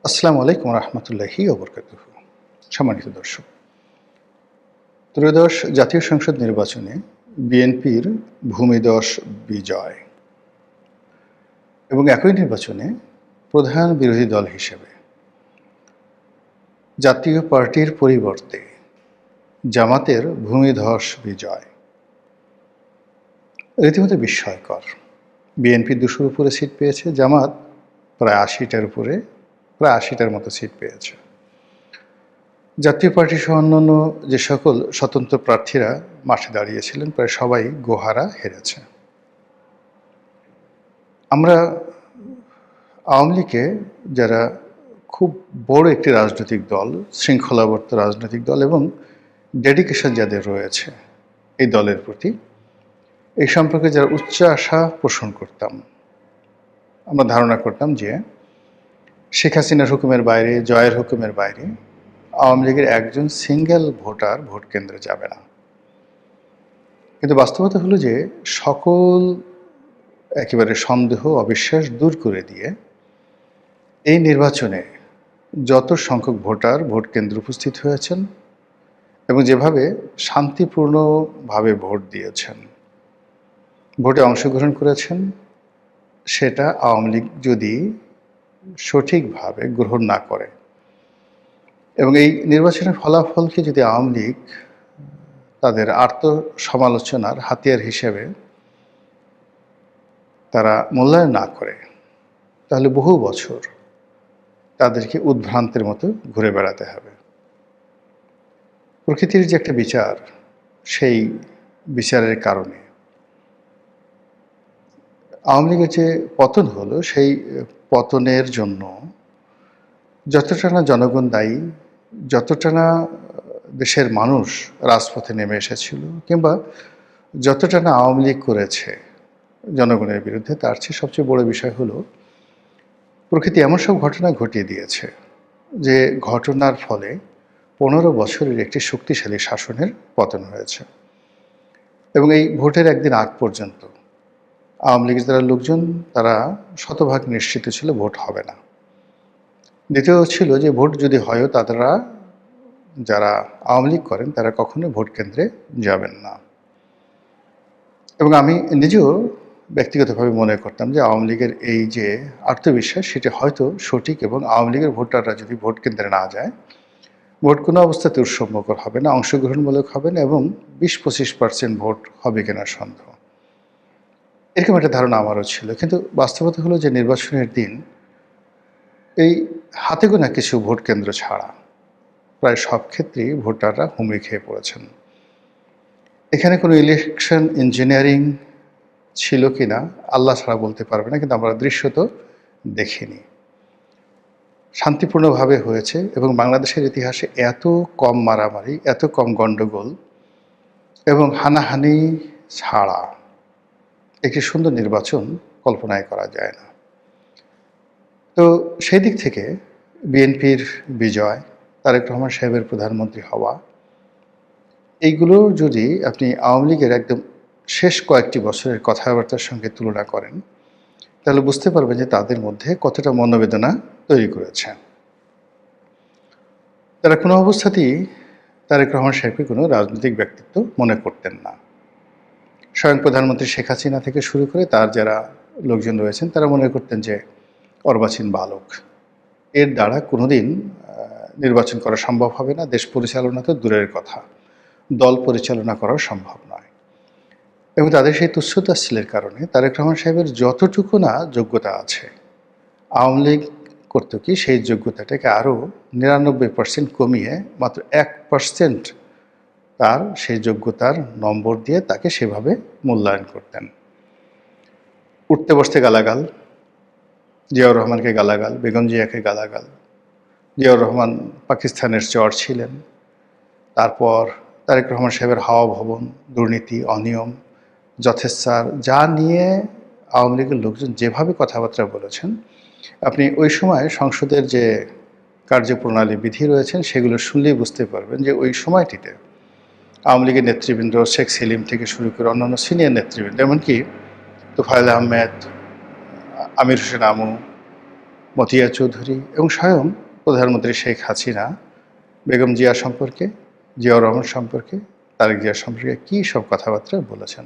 আসসালামু আলাইকুম রহমতুল্লাহি ওবরকাতুহু। সম্মানিত দর্শক, ত্রয়োদশ জাতীয় সংসদ নির্বাচনে বিএনপির ভূমিধস বিজয় এবং একই নির্বাচনে প্রধান বিরোধী দল হিসেবে জাতীয় পার্টির পরিবর্তে জামাতের ভূমিধস বিজয় রীতিমতো বিস্ময়কর। বিএনপি ২০০-র উপরে সিট পেয়েছে, জামাত প্রায় ৮০টার মতো সিট পেয়েছে। জাতীয় পার্টি সহ অন্যান্য যে সকল স্বতন্ত্র প্রার্থীরা মাঠে দাঁড়িয়েছিলেন প্রায় সবাই গোহারা হেরেছে। আমরা আওয়ামী লীগে যারা খুব বড় একটি রাজনৈতিক দল, শৃঙ্খলাবদ্ধ রাজনৈতিক দল এবং ডেডিকেশন যাদের রয়েছে এই দলের প্রতি, এই সম্পর্কে যারা উচ্চ আশা পোষণ করতাম, আমরা ধারণা করতাম যে শেখ হাসিনার হুকুমের বাইরে, জয়ের হুকুমের বাইরে আওয়ামী লীগের একজন সিঙ্গেল ভোটার ভোট কেন্দ্রে যাবে না। কিন্তু বাস্তবতা হলো যে সকল একেবারে সন্দেহ অবিশ্বাস দূর করে দিয়ে এই নির্বাচনে যত সংখ্যক ভোটার ভোট কেন্দ্রে উপস্থিত হয়েছেন এবং যেভাবে শান্তিপূর্ণভাবে ভোট দিয়েছেন, ভোটে অংশগ্রহণ করেছেন, সেটা আওয়ামী লীগ যদি সঠিকভাবে গ্রহণ না করে এবং এই নির্বাচনের ফলাফলকে যদি আওয়ামী লীগ তাদের আত্মসমালোচনার হাতিয়ার হিসেবে তারা মূল্যায়ন না করে, তাহলে বহু বছর তাদেরকে উদ্ভ্রান্তের মতো ঘুরে বেড়াতে হবে। প্রকৃতির যে একটা বিচার, সেই বিচারের কারণে আওয়ামী লীগের যে পতন হলো, সেই পতনের জন্য যতটা না জনগণ দায়ী, যতটা না দেশের মানুষ রাজপথে নেমে এসেছিল, কিংবা যতটা না আওয়ামী লীগ করেছে জনগণের বিরুদ্ধে, তার চেয়ে সবচেয়ে বড় বিষয় হলো প্রকৃতি এমন সব ঘটনা ঘটিয়ে দিয়েছে যে ঘটনার ফলে 15 বছরের একটি শক্তিশালী শাসনের পতন হয়েছে। এবং এই ভোটের একদিন আগ পর্যন্ত আওয়ামী লীগের যারা লোকজন তারা শতভাগ নিশ্চিত ছিল ভোট হবে না। দ্বিতীয় ছিল যে ভোট যদি হয়ও তারা, যারা আওয়ামী লীগ করেন, তারা কখনোই ভোট কেন্দ্রে যাবেন না। এবং আমি নিজেও ব্যক্তিগতভাবে মনে করতাম যে আওয়ামী লীগের এই যে আত্মবিশ্বাস, সেটি হয়তো সঠিক, এবং আওয়ামী লীগের ভোটাররা যদি ভোট কেন্দ্রে না যায়, ভোট কোনো অবস্থাতে উৎসবমুখর হবে না, অংশগ্রহণমূলক হবে না, এবং 20-25% ভোট হবে কিনা সন্দেহ। এরকম একটা ধারণা আমারও ছিল। কিন্তু বাস্তবতা হলো যে নির্বাচনের দিন এই হাতে গোনা কিছু ভোট কেন্দ্র ছাড়া প্রায় সব ক্ষেত্রেই ভোটাররা হুমড়ি খেয়ে পড়েছেন। এখানে কোনো ইলেকশন ইঞ্জিনিয়ারিং ছিল কি না আল্লাহ ছাড়া বলতে পারবে না, কিন্তু আমরা দৃশ্য তো দেখিনি। শান্তিপূর্ণভাবে হয়েছে এবং বাংলাদেশের ইতিহাসে এত কম মারামারি, এত কম গণ্ডগোল এবং হানাহানি ছাড়া একটি সুন্দর নির্বাচন কল্পনাই করা যায় না। তো সেই দিক থেকে বিএনপির বিজয়, তারেক রহমান সাহেবের প্রধানমন্ত্রী হওয়া, এইগুলো যদি আপনি আওয়ামী লীগের একদম শেষ কয়েকটি বছরের কথাবার্তার সঙ্গে তুলনা করেন, তাহলে বুঝতে পারবেন যে তাদের মধ্যে কতটা মনোবেদনা তৈরি করেছে। তারা কোনো অবস্থাতেই তারেক রহমান সাহেবকে কোনো রাজনৈতিক ব্যক্তিত্ব মনে করতেন না। স্বয়ং প্রধানমন্ত্রী শেখ হাসিনা থেকে শুরু করে তার যারা লোকজন রয়েছেন, তারা মনে করতেন যে অর্বাচীন বালক, এর দ্বারা কোনোদিন নির্বাচন করা সম্ভব হবে না, দেশ পরিচালনা তো দূরের কথা, দল পরিচালনা করাও সম্ভব নয়। এবং তাদের সেই তুচ্ছতাচ্ছিলের কারণে তারেক রহমান সাহেবের যতটুকু না যোগ্যতা আছে, আওয়ামী লীগ করত কি সেই যোগ্যতাটাকে আরও 99% কমিয়ে মাত্র 1% তার সেই যোগ্যতার নম্বর দিয়ে তাকে সেভাবে মূল্যায়ন করতেন। উঠতে বসতে গালাগাল, জিয়াউর রহমানকে গালাগাল, বেগম জিয়াকে গালাগাল। জিয়াউর রহমান পাকিস্তানের চর ছিলেন। তারপর তারেক রহমান সাহেবের হাওয়া ভবন, দুর্নীতি, অনিয়ম, যথেচ্ছার, যা নিয়ে আওয়ামী লীগের লোকজন যেভাবে কথাবার্তা বলেছেন, আপনি ওই সময় সংসদের যে কার্যপ্রণালী বিধি রয়েছেন সেগুলো শুনলেই বুঝতে পারবেন যে ওই সময়টিতে আওয়ামী লীগের নেতৃবৃন্দ, শেখ সেলিম থেকে শুরু করে অন্যান্য সিনিয়র নেতৃবৃন্দ, এমনকি তোফায়েল আহমেদ, আমির হোসেন আমু, মতিয়া চৌধুরী এবং স্বয়ং প্রধানমন্ত্রী শেখ হাসিনা বেগম জিয়া সম্পর্কে, জিয়াউর রহমান সম্পর্কে, তারেক জিয়া সম্পর্কে কী সব কথাবার্তা বলেছেন।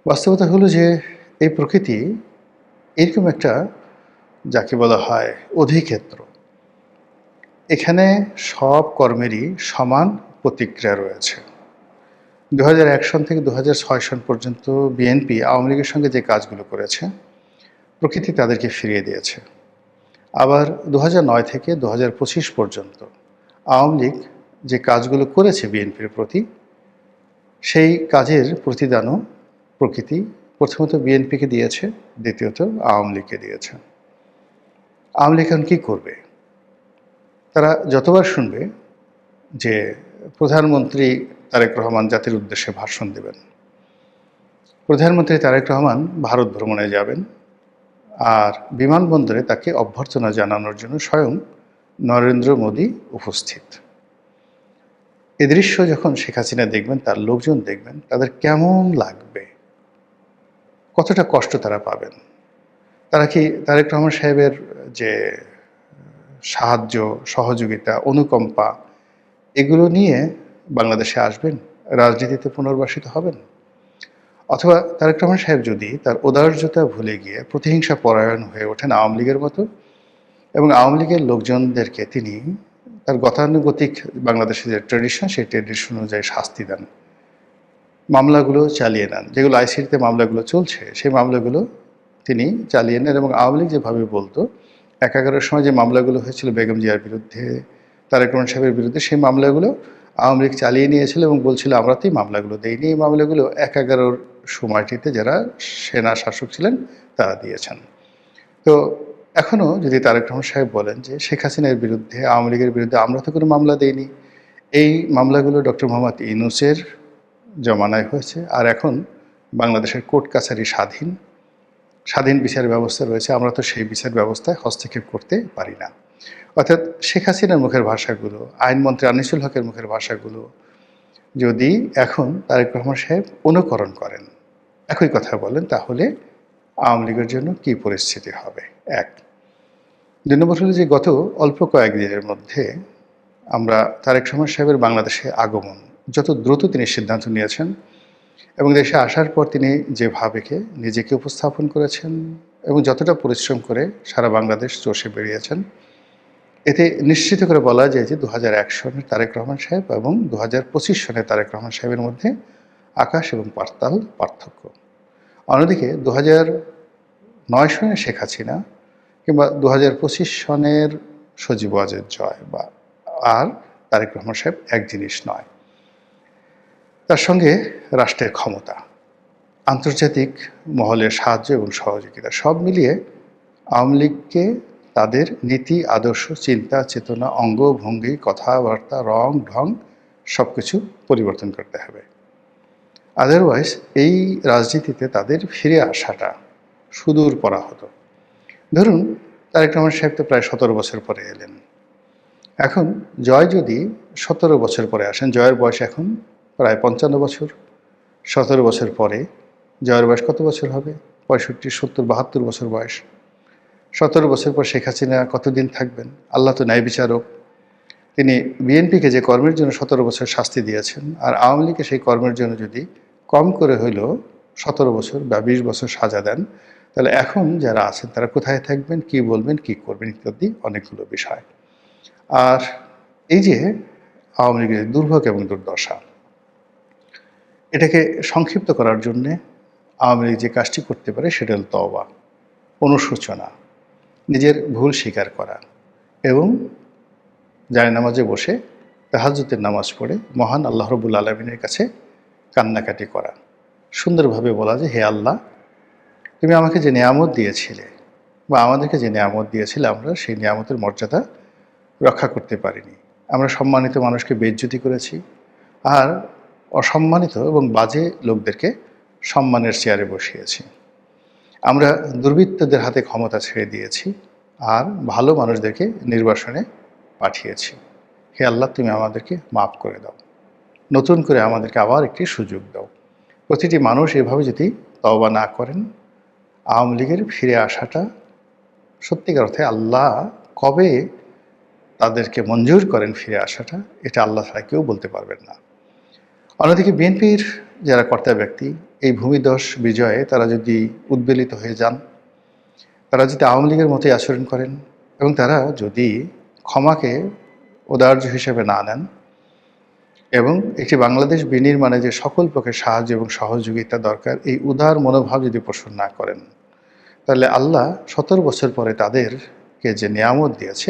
বাস্তবতা হলো যে এই প্রকৃতি এরকম একটা, যাকে বলা হয় অধিক্ষেত্র, এখানে সব কর্মেরই সমান প্রতিক্রিয়া রয়েছে। 2001 সন থেকে 2006 সন পর্যন্ত বিএনপি আওয়ামী লীগের সঙ্গে যে কাজগুলো করেছে, প্রকৃতি তাদেরকে ফিরিয়ে দিয়েছে। আবার 2009 থেকে 2025 পর্যন্ত আওয়ামী লীগ যে কাজগুলো করেছে বিএনপির প্রতি, সেই কাজের প্রতিদানও প্রকৃতি প্রথমত বিএনপিকে দিয়েছে, দ্বিতীয়ত আওয়ামী লীগকে দিয়েছে। আওয়ামী লীগ এখন কী করবে? তারা যতবার শুনবে যে প্রধানমন্ত্রী তারেক রহমান জাতির উদ্দেশ্যে ভাষণ দেবেন, প্রধানমন্ত্রী তারেক রহমান ভারত ভ্রমণে যাবেন, আর বিমানবন্দরে তাকে অভ্যর্থনা জানানোর জন্য স্বয়ং নরেন্দ্র মোদী উপস্থিত। এ দৃশ্য যখন শেখ হাসিনা দেখবেন, তার লোকজন দেখবেন, তাদের কেমন লাগবে, কতটা কষ্ট তারা পাবেন। তারা কি তারেক রহমান সাহেবের যে সাহায্য, সহযোগিতা, অনুকম্পা, এগুলো নিয়ে বাংলাদেশে আসবেন, রাজনীতিতে পুনর্বাসিত হবেন? অথবা তারেক রহমান সাহেব যদি তার ঔদার্যতা ভুলে গিয়ে প্রতিহিংসা পরায়ণ হয়ে ওঠেন আওয়ামী লীগের মতো, এবং আওয়ামী লীগের লোকজনদেরকে তিনি তার গতানুগতিক বাংলাদেশের যে ট্র্যাডিশন, সেই ট্র্যাডিশন অনুযায়ী শাস্তি দেন, মামলাগুলো চালিয়ে নেন, যেগুলো আইসিটিতে মামলাগুলো চলছে সেই মামলাগুলো তিনি চালিয়ে নেন, এবং আওয়ামী লীগ যেভাবে বলতো 11-11 সময় যে মামলাগুলো হয়েছিল বেগম জিয়ার বিরুদ্ধে, তারেক রহমান সাহেবের বিরুদ্ধে, সেই মামলাগুলো আওয়ামী লীগ চালিয়ে নিয়েছিল এবং বলছিল আমরা তো এই মামলাগুলো দেইনি। এই মামলাগুলো 11-11 সময়টিতে যারা সেনা শাসক ছিলেন তারা দিয়েছেন। তো এখনও যদি তারেক রহমান সাহেব বলেন যে শেখ হাসিনার বিরুদ্ধে, আওয়ামী লীগের বিরুদ্ধে আমরা তো কোনো মামলা দেইনি, এই মামলাগুলো ডক্টর মোহাম্মদ ইউনূসের জমানায় হয়েছে, আর এখন বাংলাদেশের কোর্ট কাছারি স্বাধীন বিচার ব্যবস্থা রয়েছে, আমরা তো সেই বিচার ব্যবস্থায় হস্তক্ষেপ করতে পারি না। অর্থাৎ শেখ হাসিনার মুখের ভাষাগুলো, আইনমন্ত্রী আনিসুল হকের মুখের ভাষাগুলো যদি এখন তারেক রহমান সাহেব অনুকরণ করেন, একই কথা বলেন, তাহলে আওয়ামী লীগের জন্য কী পরিস্থিতি হবে? এক। 2 নম্বর হলো যে গত অল্প কয়েকদিনের মধ্যে আমরা তারেক রহমান সাহেবের বাংলাদেশে আগমন, যত দ্রুত তিনি সিদ্ধান্ত নিয়েছেন এবং দেশে আসার পর তিনি যেভাবে নিজেকে উপস্থাপন করেছেন এবং যতটা পরিশ্রম করে সারা বাংলাদেশ চষে বেরিয়েছেন, এতে নিশ্চিত করে বলা যায় যে 2001 সনের তারেক রহমান সাহেব এবং 2025 সনের তারেক রহমান সাহেবের মধ্যে আকাশ এবং পাতাল পার্থক্য। অন্যদিকে 2009 সনের শেখ হাসিনা কিংবা 2025 সনের সজীব ওয়াজেদ জয় বা আর তারেক রহমান সাহেব এক জিনিস নয়। তার সঙ্গে রাষ্ট্রের ক্ষমতা, আন্তর্জাতিক মহলের সাহায্য এবং সহযোগিতা, সব মিলিয়ে আওয়ামী লীগকে তাদের নীতি, আদর্শ, চিন্তা, চেতনা, অঙ্গ ভঙ্গি, কথাবার্তা, রং ঢং সব কিছু পরিবর্তন করতে হবে। আদারওয়াইজ এই রাজনীতিতে তাদের ফিরে আসাটা সুদূর পরা হতো। ধরুন তারেক রহমান সাহেব তো প্রায় 17 বছর পরে এলেন। এখন জয় যদি 17 বছর পরে আসেন, জয়ের বয়স এখন প্রায় 55 বছর, 17 বছর পরে জয়ের বয়স কত বছর হবে? 65, 70, 72 বছর বয়স। 17 বছর পর শেখ হাসিনা কতদিন থাকবেন? আল্লাহ তো ন্যায় বিচারক, তিনি বিএনপিকে যে কর্মের জন্য 17 বছর শাস্তি দিয়েছেন, আর আওয়ামী লীগকে সেই কর্মের জন্য যদি কম করে হইলেও 17 বছর বা 20 বছর সাজা দেন, তাহলে এখন যারা আছেন তারা কোথায় থাকবেন, কি বলবেন, কি করবেন ইত্যাদি অনেকগুলো বিষয়। আর এই যে আওয়ামী লীগের দুর্ভোগ এবং দুর্দশা, এটাকে সংক্ষিপ্ত করার জন্যে আওয়ামী লীগ যে কাজটি করতে পারে সেটা হল তওবা, অনুশোচনা, নিজের ভুল স্বীকার করা এবং জায়নামাজে বসে তাহাজ্জুদের নামাজ পড়ে মহান আল্লাহ রাব্বুল আলামিনের কাছে কান্নাকাটি করা, সুন্দরভাবে বলা যে হে আল্লাহ, তুমি আমাকে যে নিয়ামত দিয়েছিলে বা আমাদেরকে যে নিয়ামত দিয়েছিলে, আমরা সেই নিয়ামতের মর্যাদা রক্ষা করতে পারিনি। আমরা সম্মানিত মানুষকে বেইজ্জতি করেছি, আর অসম্মানিত এবং বাজে লোকদেরকে সম্মানের চেয়ারে বসিয়েছি। আমরা দুর্বৃত্তদের হাতে ক্ষমতা ছেড়ে দিয়েছি আর ভালো মানুষদেরকে নির্বাসনে পাঠিয়েছি। হে আল্লাহ, তুমি আমাদেরকে মাফ করে দাও, নতুন করে আমাদেরকে আবার একটি সুযোগ দাও। প্রতিটি মানুষ এভাবে যদি তওবা না করেন, আওয়ামী লীগের ফিরে আসাটা সত্যিকার অর্থে আল্লাহ কবে তাদেরকে মঞ্জুর করেন ফিরে আসাটা, এটা আল্লাহ ছাড়া কেউ বলতে পারবেন না। অন্যদিকে বিএনপির যারা কর্তা ব্যক্তি, এই ভূমিধস বিজয়ে তারা যদি উদ্বেলিত হয়ে যান, তারা যদি আওয়ামী লীগের মতোই আচরণ করেন এবং তারা যদি ক্ষমাকে উদার্য হিসেবে না নেন এবং একটি বাংলাদেশ বিনির্মাণে যে সকল প্রকার সাহায্য এবং সহযোগিতা দরকার, এই উদার মনোভাব যদি পোষণ না করেন, তাহলে আল্লাহ 17 বছর পরে তাদেরকে যে নিয়ামত দিয়েছে,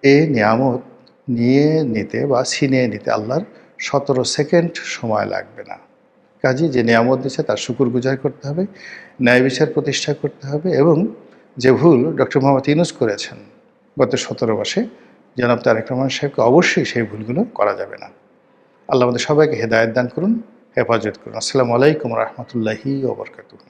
এই নিয়ামত নিয়ে নিতে বা ছিনিয়ে নিতে আল্লাহর 17 সেকেন্ড সময় লাগবে না। কাজেই যে নিয়ামত দিয়েছে তার শুকরগুজার করতে হবে, ন্যায় বিচার প্রতিষ্ঠা করতে হবে এবং যে ভুল ডক্টর মোহাম্মদ ইউনূস করেছেন গত 17 মাসে, জনাব তারেক রহমান সাহেবকে অবশ্যই সেই ভুলগুলো করা যাবে না। আল্লাহ আমাদের সবাইকে হেদায়েত দান করুন, হেফাজত করুন। আসসালামু আলাইকুম রহমতুল্লাহি ওয়া বারাকাতুহু।